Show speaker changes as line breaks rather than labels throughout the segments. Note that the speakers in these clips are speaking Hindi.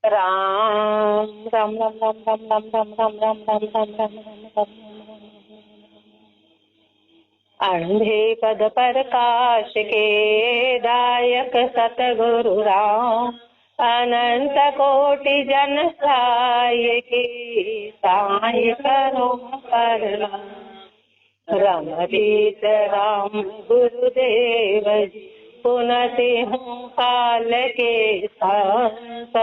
राम राम राम राम राम राम राम राम राम राम राम राम राम। अंधे पद प्रकाश के दायक सतगुरु राम, अनंत कोटि जन साय की साय करो परनाम। रमतीत राम गुरुदेव जी, पुनति हूँ काल के संत,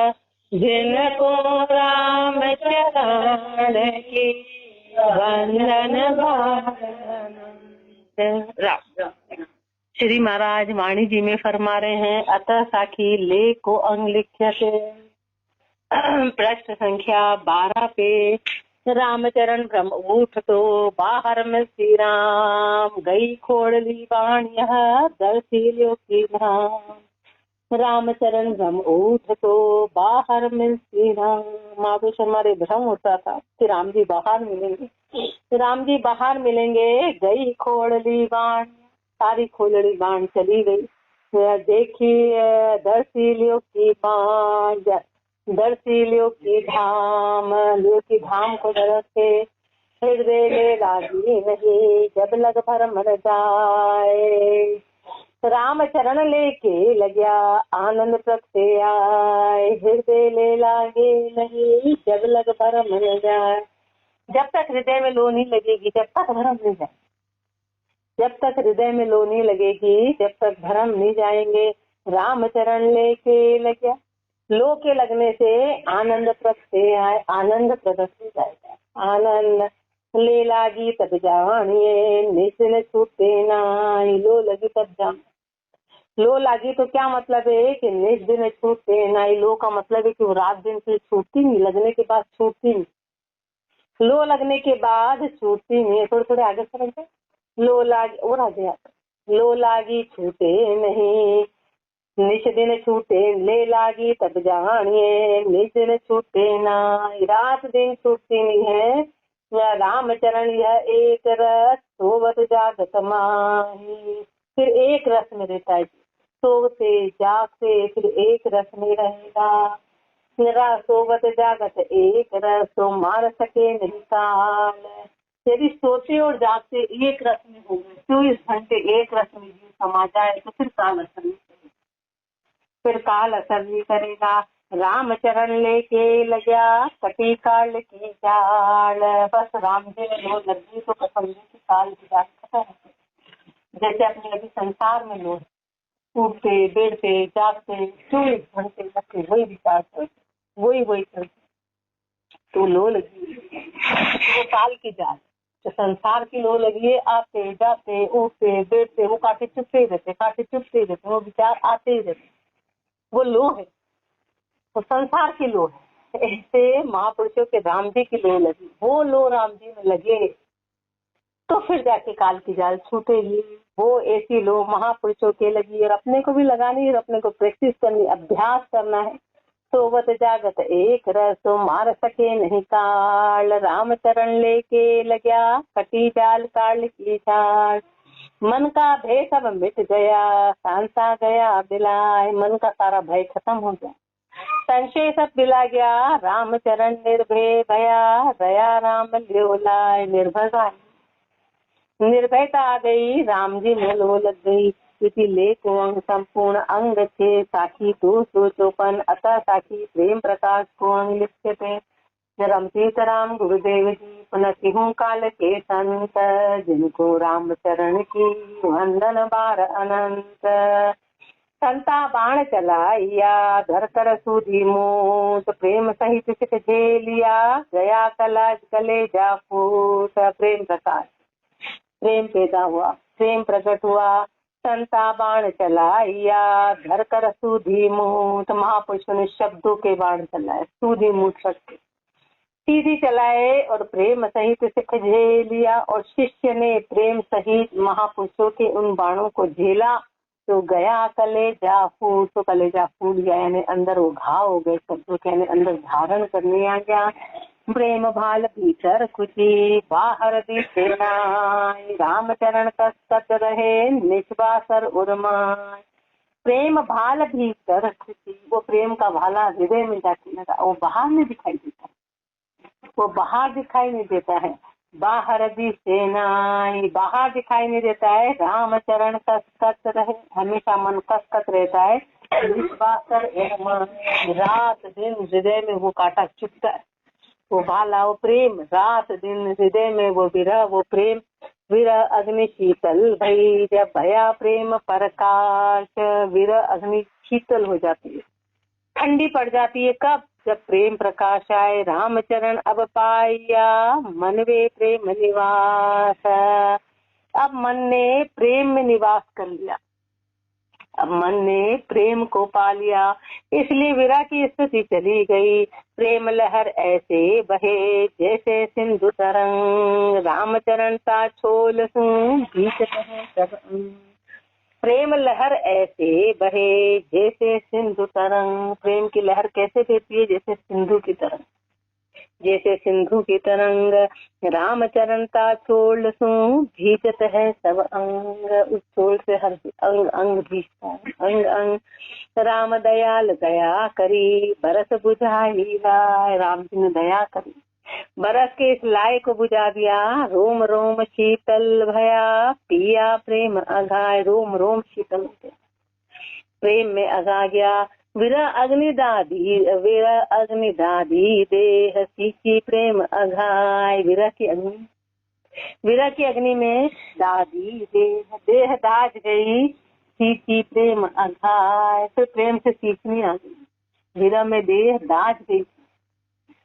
जिनको राम चरण की वंदन राम। श्री महाराज वाणी जी में फरमा रहे हैं, अतः साखी ले को अंग लिख्य से पृष्ठ संख्या 12 पे। रामचरण ब्रह्म उठ तो बाहर में श्री राम, गई खोड़ली बाणिया दर्शी लो की धाम। रामचरण ब्रह्म उठ तो बाहर में श्री राम। महापुरुष हमारे भ्रम होता था कि राम जी बाहर मिलेंगे, राम जी बाहर मिलेंगे। गई खोड़ली बाण, सारी खोलड़ी बाण चली गई। देखी दर्शी लियो की बाण, दर्शी लियो की धाम, लियो की धाम को दरसे हृदय ले लागी नहीं, जब लग भर मन जाए। राम चरण लेके लग्या आनंद प्रगटे आए, हृदय ले लागे नहीं, जब लग भर मन जाए। जब तक हृदय में लो नहीं लगेगी, जब तक भरम नहीं जाए। जब तक हृदय में लो नहीं लगेगी, जब तक भरम नहीं जाएंगे। राम चरण लेके लग्या, लो के लगने से आनंद प्रगटे आए, आनंद प्रकट हो जाएगा। आनंद ले लागी तब जानिए, निश्चिन छूटे नाई। लो लगी तब जान, लो लागी तो क्या मतलब है कि निज दिन छूटे नाई। लो का मतलब है कि वो रात दिन से छूटती नहीं, लगने के बाद छूटती नहीं। लो लगने के बाद छूटती नहीं। थोड़े थोड़े आगे समझे। लो लागी और आगे लो लागी छूटे नहीं, निज दिन छूटे ले लागी तब जानिए, निज दिन छूटे नाई। रात दिन छूटती नहीं है। यह रामचरण यह एक रस सोवत जागत माही। फिर एक रस में रहता है, सोते जागते फिर एक रस में रहेगा। मेरा सोवत जागत एक रस, तो मार सके नहीं काल। यदि सोते और जागते एक रस में हो गए, 24 घंटे एक रस में जीव समा जाए, तो फिर काल असर नहीं करेगा, फिर काल असर नहीं करेगा। रामचरण लेके लग्या कटी काल की जाल। बस राम जी ने लो लग गई तो कसम की काल की जाल खत्म। जैसे अपने अभी संसार में लोग उठते बैठते जागते 24 घंटे लगते वही विचार करते, वही करते, तो लो लगी वो काल की जाल। तो संसार की लो लगी है, आते जाते उठते बैठते वो काटे चुपते रहते, वो विचार आते ही रहते, वो लो है, वो संसार की लो है। ऐसे महापुरुषों के राम जी की लो लगी, वो लो राम जी में लगे तो फिर जाके काल की जाल छूटेगी। वो ऐसी लो महापुरुषों के लगी, और अपने को भी लगानी है, अपने को प्रैक्टिस करनी, अभ्यास करना है। सोवत जागत एक रस, मार सके नहीं काल। रामचरण लेके लग्या कटी जाल काल की जाल। मन का भय सब मिट गया, शांता गया बिलाय। मन का सारा भय खत्म हो गया, संशय सब बिला गया। रामचरण निर्भय भया, दया राम ल्योलाय। निर्भयता आ गई, राम जी में लो लग गई। क्योंकि ले को अंग संपूर्ण अंग थे, साखी 254। अतः साखी प्रेम प्रकाश को अंग लिखते थे। रमतीत राम गुरुदेव जी, पुनति हूँ काल के संत, जिनको राम चरण की वंदन बार अनंत। संता बाण चलाइया धर कर सूझी मूत, प्रेम सहित सिख झेलिया गया कला कले जा फूट। प्रेम प्रकाश, प्रेम पैदा हुआ, प्रेम प्रकट हुआ। संता बाण चलाइया धर कर सूधी मूत। महापुरुषों ने शब्दों के बाण चलाए, सूधी मूत शक्ति सीधी चलाए, और प्रेम सहित सिख झेलिया। और शिष्य ने प्रेम सहित महापुरुषों के उन बाणों को झेला, तो गया कलेजा फूट। तो कलेजा फूट गया, यानी अंदर वो घाव हो गए, शब्दों के यानी अंदर धारण करने आ गया। प्रेम भाल भीतर खुशी, बाहर दिखे नाय। रामचरण तक रहे निस्वासर उर्माय। प्रेम भाल भीतर स्थिति, वो प्रेम का भाला हृदय में जाके लगा, वो बाहर नहीं दिखाई देता, वो बाहर दिखाई नहीं देता है। बाहर दिसेनाई, बाहर दिखाई नहीं देता है। राम चरण कसकत रहे, हमेशा मन कसकत रहता है। रात दिन हृदय में वो काटा चुभता है, वो भाला, वो प्रेम रात दिन हृदय में, वो विरह, वो प्रेम विरह अग्नि शीतल भई, जब भया प्रेम प्रकाश, विरह अग्नि शीतल हो जाती है, ठंडी पड़ जाती है। कब? जब प्रेम प्रकाश आए। रामचरण अब पाया मन वे प्रेम निवास, अब मन ने प्रेम में निवास कर लिया, अब मन ने प्रेम को पा लिया, इसलिए विरह की स्थिति चली गई। प्रेम लहर ऐसे बहे जैसे सिंधु तरंग, रामचरण ता छोल प्रेम लहर ऐसे बहे जैसे सिंधु तरंग, प्रेम की लहर कैसे बहती है? जैसे सिंधु की तरंग, जैसे सिंधु की तरंग। रामचरण का छोड़ सू भीजत है सब अंग, उस छोड़ से हर अंग अंग भीजता है, अंग अंग। राम दयाल दया करी बरस बुझाई लाए, राम जी ने दया करी, बरस के इस लाए को बुझा दिया। रोम रोम शीतल भया पिया प्रेम अघाय, रोम रोम शीतल हो गया, प्रेम में अघा गया। विरह अग्नि दादी देह सींची प्रेम अघाय, विरह की अग्नि में दादी देह दाज गई, सींची प्रेम अघाय, तो प्रेम से सींचनी आ गई, विरह में देह दाज गई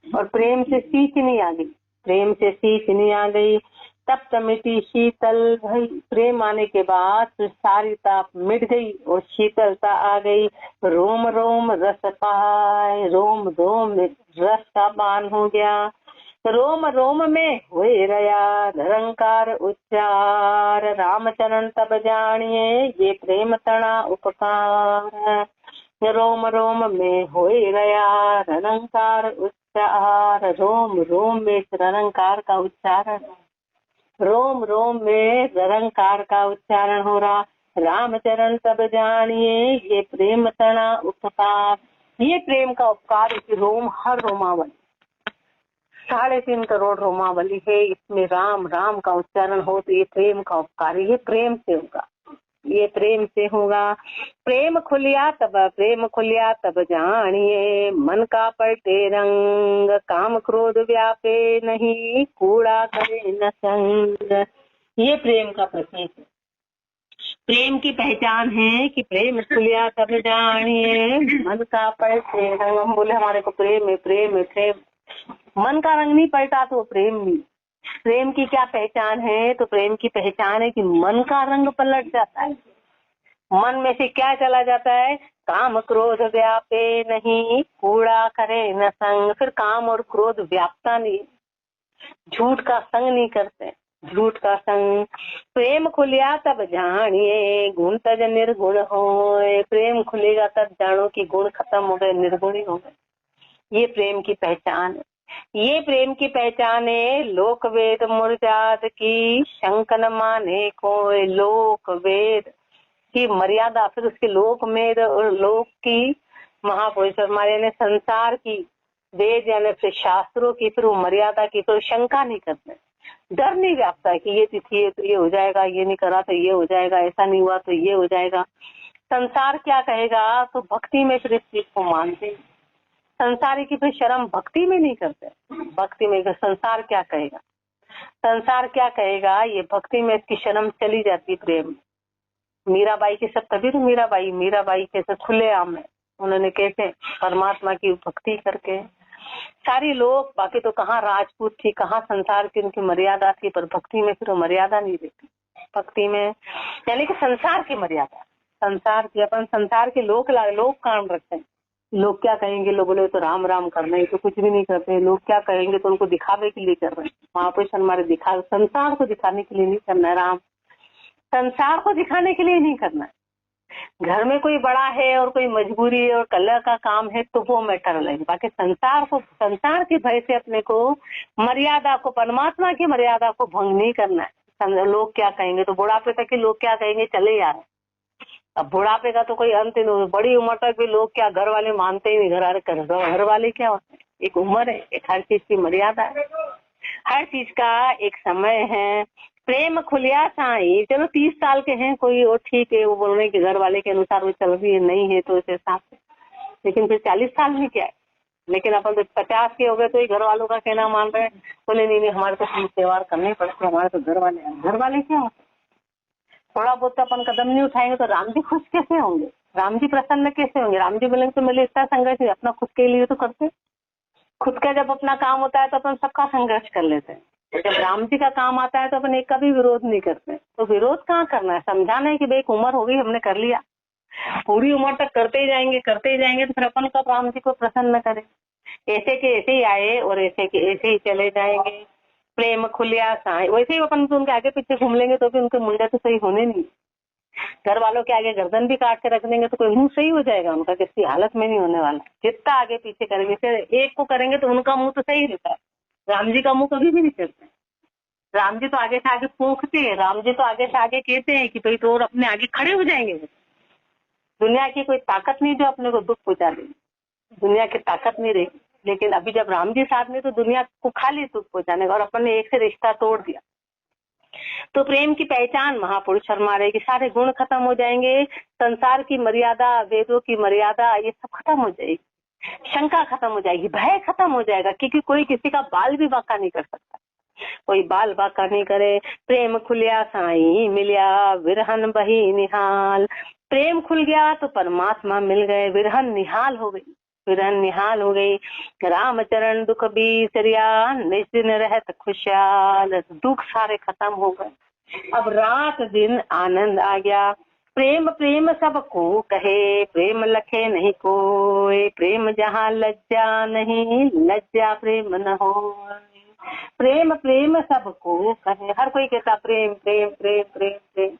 और प्रेम से सींचनी आ गई, प्रेम से सींचनी आ गई। तब तमिटी शीतल भई, प्रेम आने के बाद तो सारी ताप मिट गई और शीतलता आ गई। रोम रोम रस पाए, रोम रोम में रस का पान हो गया, रोम रोम में हुए रया निरंकार उच्चार। रामचरण तब जानिए ये प्रेम तना उपकार, रोम रोम में होए रया निरंकार उच्चार, रोम रोम में निरंकार का उच्चारण, रोम रोम में निरंकार का उच्चारण हो रहा। रामचरण तब जानिए ये प्रेम तना उपकार, ये प्रेम का उपकार, इस रोम हर रोमावली 3.5 करोड़ रोमावली है, इसमें राम राम का उच्चारण हो तो ये प्रेम का उपकार, ये प्रेम से होगा, ये प्रेम से होगा। प्रेम खुलिया तब जानिए मन का पलटे रंग, काम क्रोध व्यापे नहीं कूड़ा करे न संग, ये प्रेम का प्रतीक है, प्रेम की पहचान है कि प्रेम खुलिया तब जानिए मन का पलटे रंग। हम बोले हमारे को प्रेम है, प्रेम है, प्रेम, मन का रंग नहीं पलटा तो प्रेम नहीं। प्रेम की क्या पहचान है? तो प्रेम की पहचान है कि मन का रंग पलट जाता है, मन में से क्या चला जाता है? काम क्रोध व्यापे नहीं कूड़ा करे न संग, फिर काम और क्रोध व्यापता नहीं, झूठ का संग नहीं करते, झूठ का संग। प्रेम खुलिया तब जानिए गुण तज निर्गुण होए, प्रेम खुलेगा तब जानो कि गुण खत्म हो गए, निर्गुणी हो गए, ये प्रेम की पहचान है, ये प्रेम की पहचान है। लोक वेद मुरजाद की शंक न माने कोई, लोक वेद की मर्यादा, फिर उसके लोक में लोक की महापुरुष हमारे ने संसार की वेद यानी फिर शास्त्रों की फिर वो मर्यादा की फिर शंका नहीं करते, डर नहीं व्यापता है कि ये तिथि है तो ये हो जाएगा, ये नहीं करा तो ये हो जाएगा, ऐसा नहीं हुआ तो ये हो जाएगा, संसार क्या कहेगा, तो भक्ति में फिर इस चीज को मानते। संसारी की फिर शर्म भक्ति में नहीं करते, भक्ति में संसार क्या कहेगा, संसार क्या कहेगा, ये भक्ति में इसकी शर्म चली जाती। प्रेम मीराबाई के सब, तभी तो मीराबाई कैसे खुले आम है, उन्होंने कैसे परमात्मा की भक्ति करके, सारी लोग बाकी तो कहाँ राजपूत थी, कहाँ संसार की उनकी मर्यादा थी, पर भक्ति में फिर वो मर्यादा नहीं देती, भक्ति में यानी कि संसार की मर्यादा, संसार की, अपन संसार के लोग काम रखते हैं, लोग क्या कहेंगे, लोग बोले तो राम राम करना है तो कुछ भी नहीं करते, लोग क्या कहेंगे तो उनको दिखावे के लिए कर रहे हैं, महापुरुष हमारे दिखा, संसार को दिखाने के लिए नहीं करना है, राम संसार को दिखाने के लिए नहीं करना है। घर में कोई बड़ा है और कोई मजबूरी है और कलह का काम है तो वो मैटर अलग, बाकी संसार को, संसार के भय से अपने को मर्यादा को, परमात्मा की मर्यादा को भंग नहीं करना है। लोग क्या कहेंगे, तो बुढ़ापे तक के लोग क्या कहेंगे चले यार, अब बुढ़ापे का तो कोई अंत ही नहीं, बड़ी उम्र तक भी लोग क्या घर वाले मानते ही नहीं, घर वाले क्या होते हैं, एक उम्र है, एक हर चीज की मर्यादा है, हर चीज का एक समय है। प्रेम खुलिया साई, चलो 30 साल के हैं कोई और ठीक है, वो बोल रहे कि घर वाले के अनुसार वो चल रही है, नहीं है तो उस हिसाब से, लेकिन फिर 40 साल में क्या है, लेकिन अपन तो 50 के हो गए तो घर वालों का कहना मान रहे हैं, बोले नहीं हमारे तो त्योहार करने पड़ते, हमारे तो घर वाले क्या होते, थोड़ा बहुत तो अपन कदम नहीं उठाएंगे तो राम जी खुश कैसे होंगे, राम जी प्रसन्न कैसे होंगे, राम जी बोलेंगे तो मेरे इतना संघर्ष है, अपना खुद के लिए तो करते, खुद का जब अपना काम होता है तो अपन सबका संघर्ष कर लेते हैं, तो जब राम जी का काम आता है तो अपन एक का भी विरोध नहीं करते, तो विरोध कहाँ करना है, समझाना है कि भाई एक उम्र हो गई, हमने कर लिया, पूरी उम्र तक करते ही जाएंगे तो फिर अपन कब राम जी को प्रसन्न करें, ऐसे के ऐसे ही आए और ऐसे के ऐसे ही चले जाएंगे। प्रेम खुलिया साई, वैसे ही अपन तो उनके आगे पीछे घूम लेंगे तो भी उनके मुंडे तो सही होने नहीं, घर वालों के आगे गर्दन भी काट के रख देंगे तो कोई मुंह सही हो जाएगा उनका, किसी हालत में नहीं होने वाला, जितना आगे पीछे करेंगे, फिर एक को करेंगे तो उनका मुंह तो सही रहता है, राम जी का मुंह कभी भी नहीं चलता, राम जी तो आगे से आगे पोंखते हैं, राम जी तो आगे से आगे कहते हैं कि भाई तो और अपने आगे खड़े हो जाएंगे, दुनिया की कोई ताकत नहीं जो अपने को दुख पहुंचा देगी, दुनिया की ताकत नहीं रही, लेकिन अभी जब राम जी साथ में तो दुनिया को खाली दुख पहुंचाने का, और अपन ने एक से रिश्ता तोड़ दिया, तो प्रेम की पहचान महापुरुष फरमा रहे कि सारे गुण खत्म हो जाएंगे, संसार की मर्यादा, वेदों की मर्यादा, ये सब खत्म हो जाएगी, शंका खत्म हो जाएगी, भय खत्म हो जाएगा, क्योंकि कोई किसी का बाल भी बांका नहीं कर सकता, कोई बाल बांका नहीं करे। प्रेम खुलिया साई मिलिया विरहन बही निहाल, प्रेम खुल गया तो परमात्मा मिल गए, विरहन निहाल हो गई, विरहन निहाल हो गई, राम चरण दुख बीसरिया, निज दिन रहत खुशहाल, दुख सारे खत्म हो गए, अब रात दिन आनंद आ गया। प्रेम प्रेम सबको कहे, प्रेम लखे नहीं कोई, प्रेम जहाँ लज्जा नहीं, लज्जा प्रेम न हो, प्रेम प्रेम सबको कहे, हर कोई कहता प्रेम प्रेम प्रेम प्रेम प्रेम,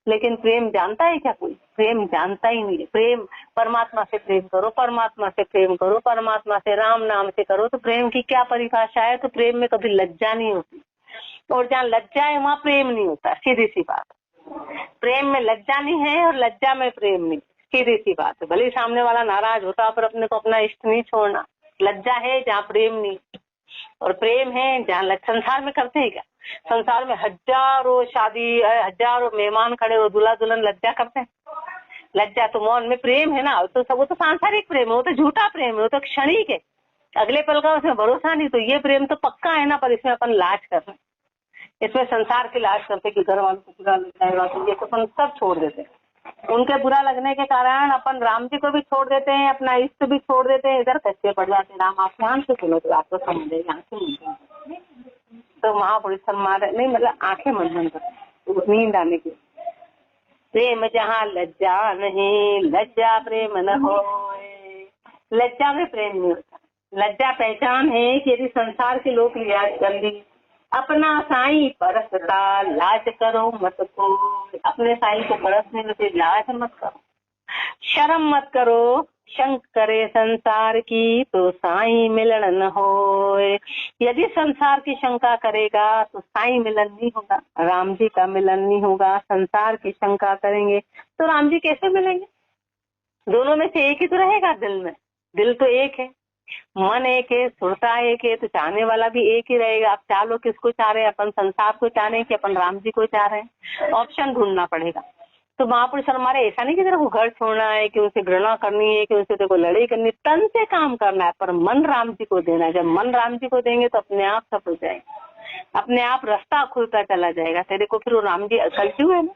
लेकिन प्रेम जानता है क्या कोई, प्रेम जानता ही नहीं है। प्रेम परमात्मा से प्रेम करो, परमात्मा से प्रेम करो, परमात्मा से राम नाम से करो, तो प्रेम की क्या परिभाषा है, तो प्रेम में कभी लज्जा नहीं होती, और जहाँ लज्जा है वहाँ प्रेम नहीं होता, सीधी सी बात, प्रेम में लज्जा नहीं है और लज्जा में प्रेम नहीं, सीधी सी बात है, भले सामने वाला नाराज होता पर अपने को अपना इष्ट नहीं छोड़ना, लज्जा है जहाँ प्रेम नहीं, और प्रेम है जहाँ संसार में करते हैं क्या, संसार में हजारों शादी, हजारों मेहमान खड़े हो, दूल्हा दुल्हन लज्जा करते हैं, लज्जा तो मौन में प्रेम है ना, तो वो तो सांसारिक प्रेम है, वो तो झूठा प्रेम है, वो तो क्षणिक है, अगले पल का उसमें भरोसा नहीं, तो ये प्रेम तो पक्का है ना, पर इसमें अपन लाज कर रहे हैं, इसमें संसार की लाज करते कि घर वालों को बुरा लग जाएगा, तो ये तो अपन सब छोड़ देते हैं, उनके बुरा लगने के कारण अपन राम जी को भी छोड़ देते हैं, अपना इष्ट भी छोड़ देते हैं, इधर कच्चे पड़ जाते हैं। राम आप ध्यान से सुनो तो आपको समझेगा, आंखें तो महापुरुष सम्मान नहीं, मतलब आंखें मंथन कर नींद आने की। प्रेम जहाँ लज्जा नहीं, लज्जा प्रेम न हो, लज्जा में प्रेम नहीं होता, लज्जा पहचान है कि यदि संसार के लोग लिहाज कर ली, अपना साईं परसता लाज करो मत को, अपने साईं को परसने में से लाज मत करो, शर्म मत करो, शंक करे संसार की तो साईं मिलन न हो, यदि संसार की शंका करेगा तो साईं मिलन नहीं होगा, राम जी का मिलन नहीं होगा, संसार की शंका करेंगे तो राम जी कैसे मिलेंगे, दोनों में से एक ही तो रहेगा, दिल में, दिल तो एक है, मन एक है, सुरता एक है, तो चाहने वाला भी एक ही रहेगा। आप चाह लो किसको चाह रहे हैं, अपन संसार को चाह रहे हैं कि अपन राम जी को चाह रहे हैं, ऑप्शन ढूंढना पड़ेगा। तो महापुरुष हमारे ऐसा नहीं कि तेरे को घर छोड़ना है, कि उनसे घृणा करनी है, कि उनसे तेरे को लड़ाई करनी, तन से काम करना है, पर मन राम जी को देना है। जब मन राम जी को देंगे तो अपने आप सब हो जाएगा, अपने आप रास्ता खुलता चला जाएगा तेरे को। फिर वो राम जी कलजू है ना,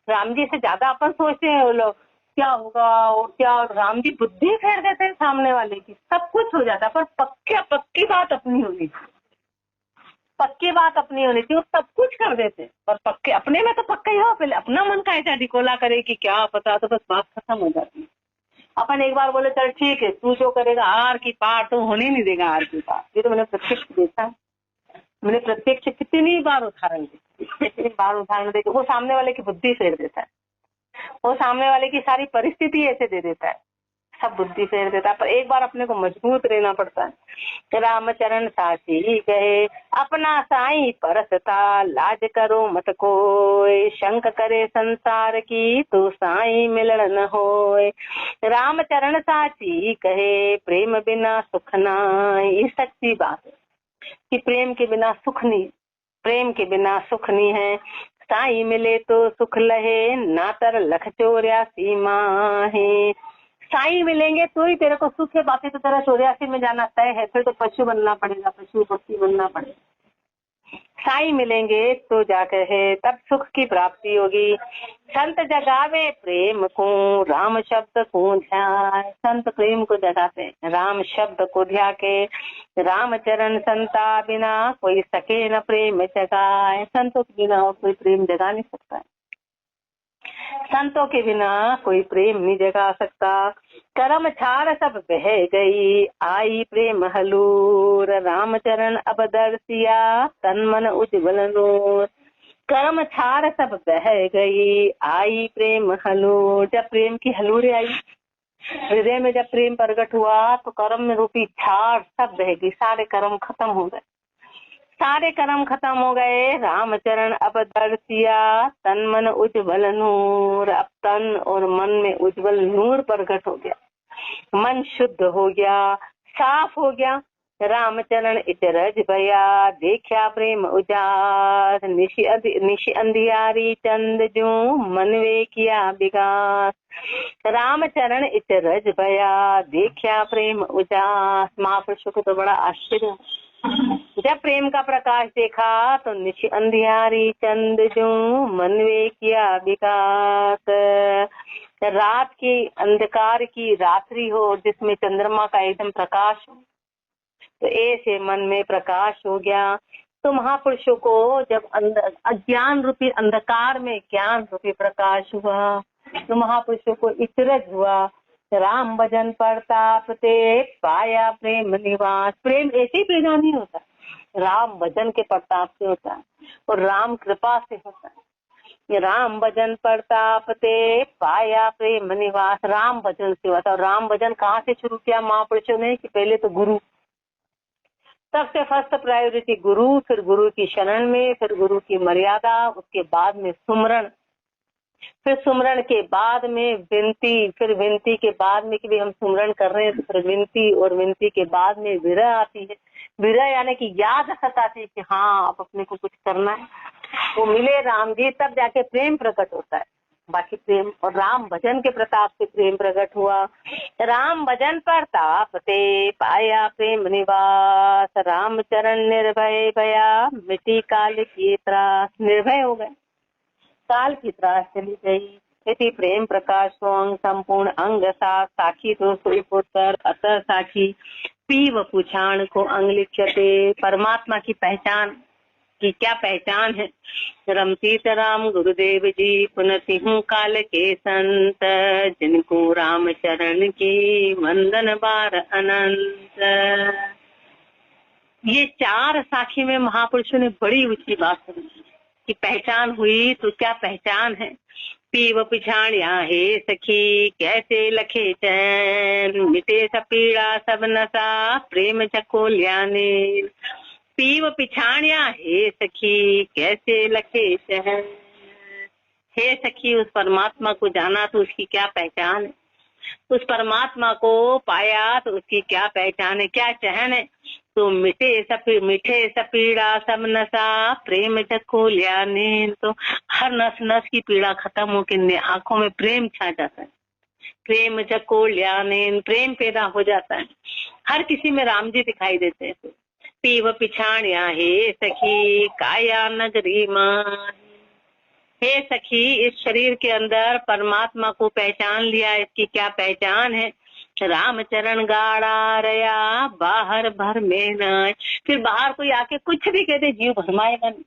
राम जी से ज्यादा अपन सोचते हैं लोग क्या होगा और क्या, राम जी बुद्धि फेर देते हैं सामने वाले की, सब कुछ हो जाता है, पर पक्की बात अपनी होनी चाहिए, पक्की बात अपनी होनी चाहिए, वो सब कुछ कर देते, पर पक्के अपने में तो पक्का ही हो, पहले अपना मन का ऐसा डिकोला करे कि क्या पता, तो बस बात खत्म हो जाती है। अपन एक बार बोले चल ठीक है, तू जो करेगा आर की पार तो होने नहीं देगा, आर की पार, ये तो मैंने प्रत्यक्ष देखा, मैंने प्रत्यक्ष कितनी बार उदाहरण देखे, वो सामने वाले की बुद्धि फेर देता है, वो सामने वाले की सारी परिस्थिति ऐसे दे देता है, सब बुद्धि फेर देता है, पर एक बार अपने को मजबूत रहना पड़ता है। रामचरण साची कहे अपना साई परसता, लाज करो मत कोय, शंक करे संसार की तो साई मिलन न होय। रामचरण साची कहे प्रेम बिना सुख नाय। ये सच्ची बात है कि प्रेम के बिना सुख नहीं, प्रेम के बिना सुख नहीं है। साई मिले तो सुख लहे, नातर लख 84 माहे। साई मिलेंगे तो ही तेरे को सुख है, बाकी तो तेरा 84 में जाना तय है, फिर तो पशु बनना पड़ेगा, पशु पक्षी बनना पड़ेगा। साई मिलेंगे तो जाकर है तब सुख की प्राप्ति होगी। संत जगावे प्रेम को, राम शब्द को ध्याय। संत प्रेम को जगाते, राम शब्द को ध्या के। रामचरण संता बिना कोई सके न प्रेम जगाए। संतों के बिना और कोई प्रेम जगा नहीं सकता है, संतों के बिना कोई प्रेम नहीं जगा सकता। करम छाड़ सब बह गई, आई प्रेम हलूर। रामचरण अब दर्शिया, तन मन उज्ज्वल नूर। कर्म छाड़ सब बह गई, आई प्रेम हलूर। जब प्रेम की हलूर आई हृदय में, जब प्रेम प्रकट हुआ तो कर्म में रूपी छाड़ सब बह गई, सारे कर्म खत्म हो गए, सारे कर्म खत्म हो गए। रामचरण अब दर्शिया, तन मन उज्ज्वल नूर। अब तन और मन में उज्ज्वल नूर प्रकट हो गया, मन शुद्ध हो गया, साफ हो गया। रामचरण इचरज भया, देखा प्रेम उजास। निशि अंधियारी चंद जो, मनवे किया विकास। रामचरण इचरज भया, देखा प्रेम उजास। महापुरुषों को तो बड़ा आश्चर्य, जब प्रेम का प्रकाश देखा तो निशि अंधियारी चंद जो, मनवे किया विकास। रात की अंधकार की रात्रि हो जिसमें चंद्रमा का एकदम प्रकाश हो, तो ऐसे मन में प्रकाश हो गया। तो महापुरुषों को जब अज्ञान रूपी अंधकार में ज्ञान रूपी प्रकाश हुआ, तो महापुरुषों को इचरज हुआ। राम भजन प्रताप ते, पाया प्रेम निवास। प्रेम ऐसे ही पैदा नहीं होता, राम भजन के प्रताप से होता है और राम कृपा से होता है। राम भजन प्रताप ते, पाया प्रेम निवास। राम भजन से होता है। राम भजन कहाँ से शुरू किया महापुरुषों ने कि पहले तो गुरु, सबसे फर्स्ट प्रायोरिटी गुरु, फिर गुरु की शरण में, फिर गुरु की मर्यादा, उसके बाद में सुमरण, फिर सुमरण के बाद में विनती, फिर विनती के बाद में कि भी हम सुमरण कर रहे हैं, तो फिर विनती, और विनती के बाद में विरह आती है। विरह यानी कि याद सताती है कि हाँ अब अपने को कुछ करना है, वो मिले राम जी, तब जाके प्रेम प्रकट होता है। बाकी प्रेम और राम भजन के प्रताप से प्रेम प्रकट हुआ। राम भजन प्रताप ते, पाया प्रेम निवास। राम चरण निर्भय भया, मिट्टी काल की त्रास। निर्भय हो गए, काल की त्रास चली गई। इति प्रेम प्रकाश अंग संपूर्ण अंग सा, साखी तो सोई पुत्र अतः साखी। पीव पुछाण को अंग लिख्यते। परमात्मा की पहचान की क्या पहचान है? रमतीत राम गुरुदेव जी, पुनति हूँ काल के संत, जिनको राम चरण की वंदन बार अनंत। ये चार साखी में महापुरुषों ने बड़ी ऊंची बात समझी कि पहचान हुई तो क्या पहचान है। पीव पिछाड़िया हे सखी, कैसे लखे चैन, मिटे सब पीड़ा सब नशा, प्रेम चकोलिया ने। पीव पिछाड़िया हे सखी, कैसे लखे चैन। हे सखी, उस परमात्मा को जाना तो उसकी क्या पहचान है, उस परमात्मा को पाया तो उसकी क्या पहचान है, क्या चहन है। तो मिठे सपीड़ा सब नशा, प्रेम चकोलिया नींद। तो हर नस नस की पीड़ा खत्म होकर आंखों में प्रेम छा जाता है, प्रेम चकोलिया नींद, प्रेम पैदा हो जाता है। हर किसी में राम जी दिखाई देते हैं। पीव पिछाड़िया हे सखी, काया नगरी माँ। हे सखी, इस शरीर के अंदर परमात्मा को पहचान लिया, इसकी क्या पहचान है। रामचरण गाड़ा रया, बाहर भर में न। फिर बाहर कोई आके कुछ भी कहते जीव भरमाएगा नहीं।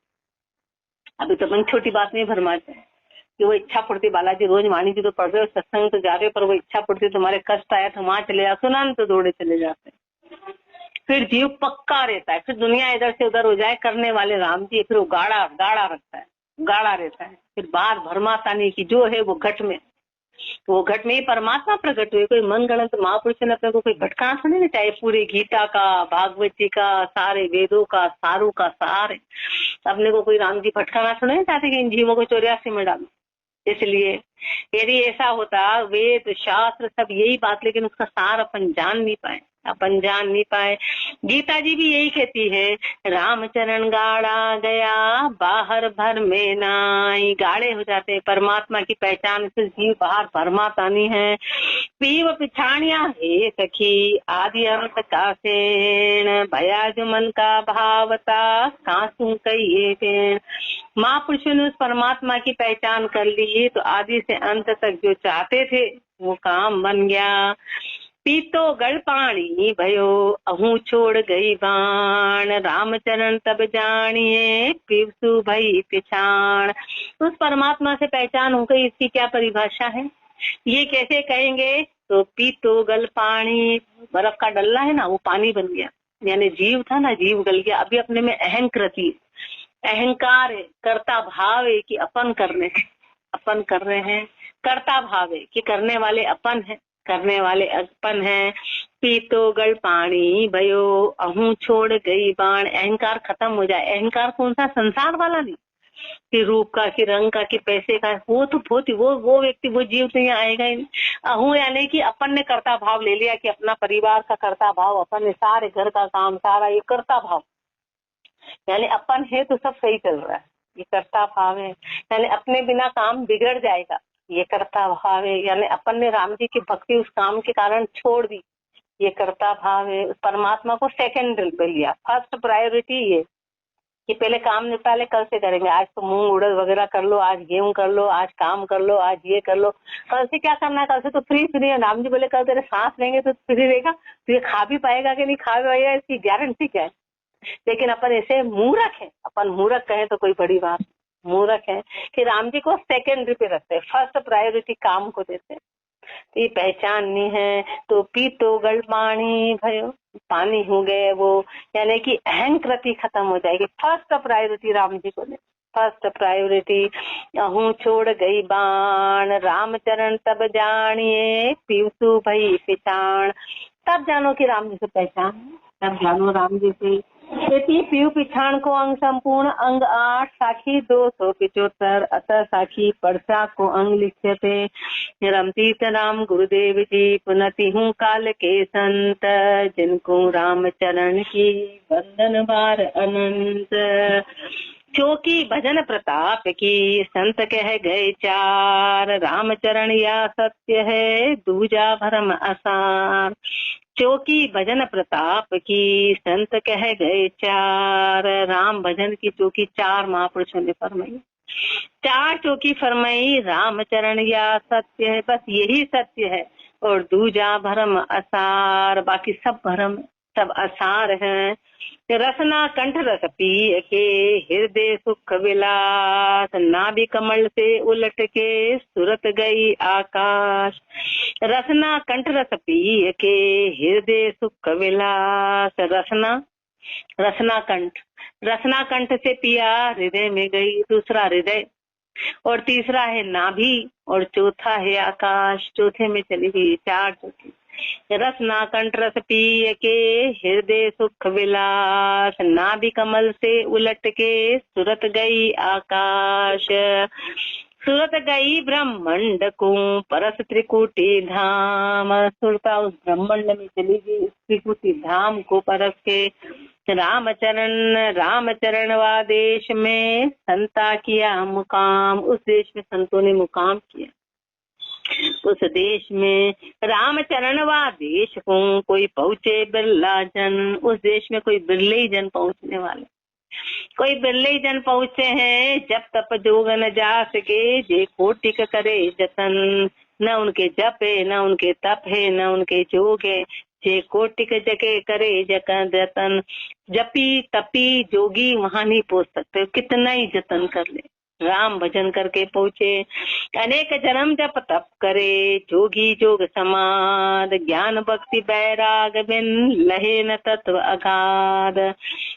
अभी तो मन छोटी बात नहीं भरमाते कि वो इच्छा पूर्ति बालाजी रोज वाणी जी तो पढ़ रहे हो, सत्संग तो जा रहे हो, पर वो इच्छा पूर्ति तुम्हारे कष्ट आया तो वहां चले जाओ, सुना तो दौड़े चले जाते। फिर जीव पक्का रहता है, फिर दुनिया इधर से उधर हो जाए करने वाले राम जी, फिर वो गाड़ा रखता है, गाड़ा रहता है। फिर बाहर भरमाता नहीं कि जो है वो घट में, वो घट में ही परमात्मा प्रकट हुए। कोई मन गणत महापुरुष ने अपने को कोई भटकाना थोड़ी ना, चाहे पूरे गीता का, भागवत जी का, सारे वेदों का, सारों का सार है। अपने को कोई राम जी भटकाना थोड़ी ना चाहते कि इन जीवों को 84 में डालो। इसलिए यदि ऐसा होता, वेद शास्त्र सब यही बात, लेकिन उसका सार अपन जान नहीं पाए। गीता जी भी यही कहती है, रामचरण गाड़ा गया बाहर भर में नाई। गाड़े हो जाते हैं, परमात्मा की पहचान से जीव बाहर भरमाता नहीं है। पीव पिछाणिया हे सखी आदि अंत का सेण, भया जो मन का भावता कासू कहिए फेण। महापुरुषों ने उस परमात्मा की पहचान कर ली तो आदि से अंत तक जो चाहते थे वो काम बन गया। पीतो गढ़ पानी भयो अहू छोड़ गई बाण, रामचरण तब जानिए पीवसु भई पिछाण। उस परमात्मा से पहचान हो गई, इसकी क्या परिभाषा है, ये कैसे कहेंगे? तो पीतो गल पानी, बर्फ का डल्ला है ना, वो पानी बन गया, यानी जीव था ना, जीव गल गया। अभी अपने में अहंकृति, अहंकार है, कर्ता भाव है कि अपन कर रहे हैं, कर्ता भाव है कि करने वाले अपन है। पीतो गल पानी भयो अहू छोड़ गई बाण, अहंकार खत्म हो जाए। अहंकार कौन सा? संसार वाला नहीं कि रूप का, कि रंग का, कि पैसे का, वो तो बहुत वो व्यक्ति, वो जीव तो यहाँ आएगा ही नहीं। अहू यानी कि अपन ने कर्ता भाव ले लिया कि अपना परिवार का कर्ता भाव, अपन ने सारे घर का काम, सारा ये कर्ता भाव, यानी अपन है तो सब सही चल रहा है, ये कर्ता भाव है। यानी अपने बिना काम बिगड़ जाएगा, ये कर्ता भाव है। यानी अपन ने राम जी की भक्ति उस काम के कारण छोड़ दी, ये कर्ता भाव है। उस परमात्मा को सेकेंडरी पे लिया, फर्स्ट प्रायोरिटी ये कि पहले काम निपटा ले, कल से करेंगे। आज तो मूंग उड़द वगैरह कर लो, आज गेहूं कर लो, आज काम कर लो, आज ये कर लो, कल से क्या करना है? कल से तो फ्री है। राम जी बोले कल तेरे सांस लेंगे तो फ्री रहेगा, तो ये खा भी पाएगा कि नहीं खा भी पाएगा, इसकी गारंटी क्या है? लेकिन अपन ऐसे मूर्ख है, अपन मूर्ख कहे तो कोई बड़ी बात, मूर्ख है कि राम जी को सेकेंडरी पे रखते हैं, फर्स्ट प्रायोरिटी काम को देते हैं। तो ये पहचान नहीं है। तो पीतो गल पानी भयो, पानी हो गए वो, यानी कि अहंकृति खत्म हो जाएगी। फर्स्ट प्रायोरिटी राम जी को दे, फर्स्ट प्रायोरिटी। अहू छोड़ गई बाण, रामचरण तब जानिए पीवसु भई पिछाण। तब जानो कि राम जी से पहचान, तब जानो राम जी से। पीव पिछाण को अंग संपूर्ण, अंग 8, साखी 275, अतः साखी परसा को अंग लिखे थे। रमतीर्थ राम गुरुदेव जी पुनति हूँ काल के संत, जिनको रामचरण की वंदन बार अनंत। चौकी भजन प्रताप की संत कह गए चार, रामचरण या सत्य है दूजा भरम असार। चौकी भजन प्रताप की संत कह गए चार, राम भजन की चौकी 4 महापुरुषों ने फरमाई, 4 चौकी फरमाई। रामचरण या सत्य है, बस यही सत्य है, और दूजा भरम असार, बाकी सब भरम, सब असार है। रसना कंठ रस पी के हृदय सुख विलास, नाभि कमल से उलट के सुरत गई आकाश। रसना कंठ रस पी के हृदय सुख विलास, रसना कंठ से पिया हृदय में गई, दूसरा हृदय, और तीसरा है नाभि, और चौथा है आकाश, चौथे में चली गई। 4 चौथी। रसना कंठ रस पी के हृदय सुख विलास, नाभि कमल से उलट के सुरत गई आकाश। सुरत गई ब्रह्मंड को परस त्रिकुटी धाम, सुरता उस ब्रह्मंड में चली गई, त्रिकुटी धाम को परस के। रामचरण वा देश में संता किया मुकाम, उस देश में संतों ने मुकाम किया। उस देश में रामचरण वा देश को कोई पहुँचे बिरला जन, उस देश में कोई बिरले ही जन पहुँचने वाले, कोई बिरले ही जन पहुँचे हैं। जब तप जोग न जा सके जे कोटिक करे जतन, न उनके जप है, न उनके तप है, न उनके जोग है, जे कोटिक जके करे जतन। जपी तपी जोगी वहां नहीं पहुँच सकते, कितना ही जतन कर ले, राम भजन करके पहुँचे। अनेक जन्म जप तप करे जोगी जोग समाद, ज्ञान भक्ति बैराग बिन लहे न तत्व अगाध।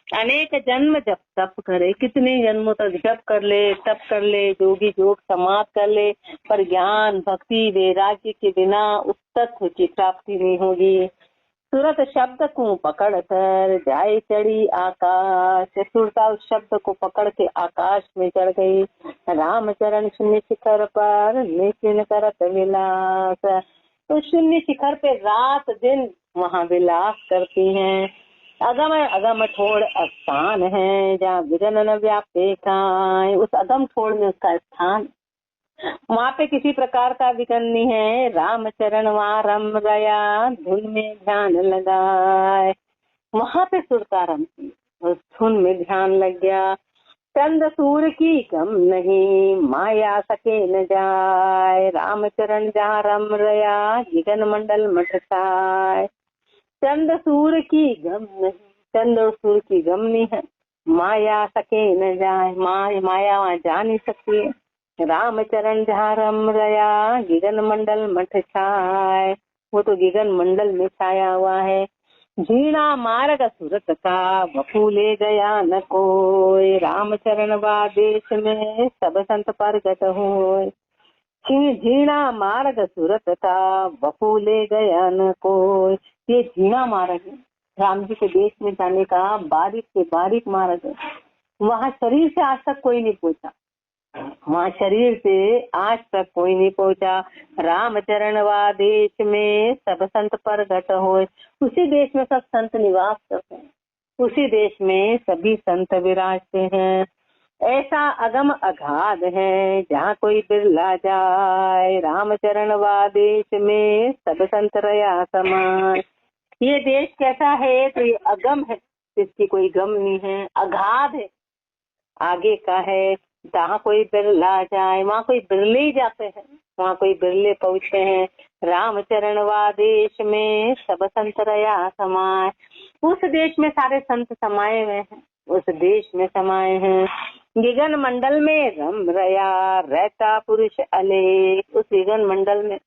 अनेक जन्म जब तप करे, कितने जन्मों तक जप कर ले, तप कर ले, जोगी जोग समाप्त कर ले, पर ज्ञान भक्ति वैराग्य के बिना उस तत्व की प्राप्ति नहीं होगी। सुरत शब्द को पकड़ कर जाए चढ़ी आकाश, सुरता उस शब्द को पकड़ के आकाश में चढ़ गई। राम चरण शून्य शिखर पर निश्चिन करत विलास, तो शून्य शिखर पे रात दिन वहाँ विलास करती हैं। अगम अगम ठोड़ स्थान है जहाँ विघन न व्यापे काए, उस अगम ठोड़ में उसका स्थान, वहाँ पे किसी प्रकार का विघन नहीं है। राम चरण वहाँ रम गया, धुन में ध्यान लगाए, वहाँ पे सुरता रमती, उस धुन में ध्यान लग गया। चंद सूर्य की गम नहीं, माया सके न जाए, राम चरण जहाँ रम रया, जिगन मंडल मटकाए। चंद सूर्य की गम नहीं, चंद और सूर्य की गम नहीं है, माया सके न जाए, माया वहाँ जा नहीं सकती है। राम चरण जहाँ रम रया, गिगन मंडल मठ छाए, वो तो गिगन मंडल में छाया हुआ है। झीणा मार्ग सुरत का, बपू ले गया न कोई, राम चरण देश में सब संत परगट होय। झीणा मार्ग सुरत का, बपू ले गया न कोई, ये झीणा मार्ग है, राम जी के देश में जाने का बारीक से बारीक मार्ग है। वहाँ शरीर से आज तक कोई नहीं पहुंचा, वहाँ शरीर से आज तक कोई नहीं पहुंचा। राम चरण देश में सब संत परगट होए, उसी देश में सब संत निवास करते हैं, उसी देश में सभी संत विराजते हैं। ऐसा अगम अगाध है जहाँ कोई बिरला जाए, राम चरण देश में सब संत रया समाय। ये देश कैसा है, तो ये अगम है, इसकी कोई गम नहीं है, अगाध है, आगे का है, जहाँ कोई बिरला जाए, वहाँ कोई बिरले ही जाते हैं, वहाँ कोई बिरले पहुँचते हैं। राम चरण देश में सब संत रया समाय, उस देश में सारे संत समाये हुए हैं, उस देश में समाये हैं। गिगन मंडल में रम रया, रहता पुरुष अलेख, उस गिगन मंडल में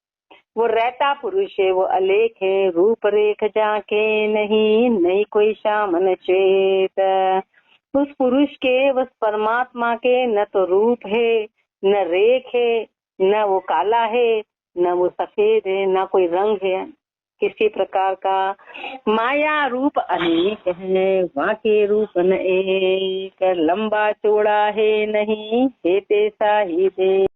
वो रहता पुरुष है, वो अलेख है, रूप रेख जाके नहीं, नहीं कोई शामन चेत। उस पुरुष के, उस परमात्मा के न तो रूप है, न रेख है, न वो काला है, न वो सफेद है, न कोई रंग है किसी प्रकार का। माया रूप अनेक है, वहाँ के रूप न एक, लंबा चौड़ा है नहीं, है तैसा ही दे।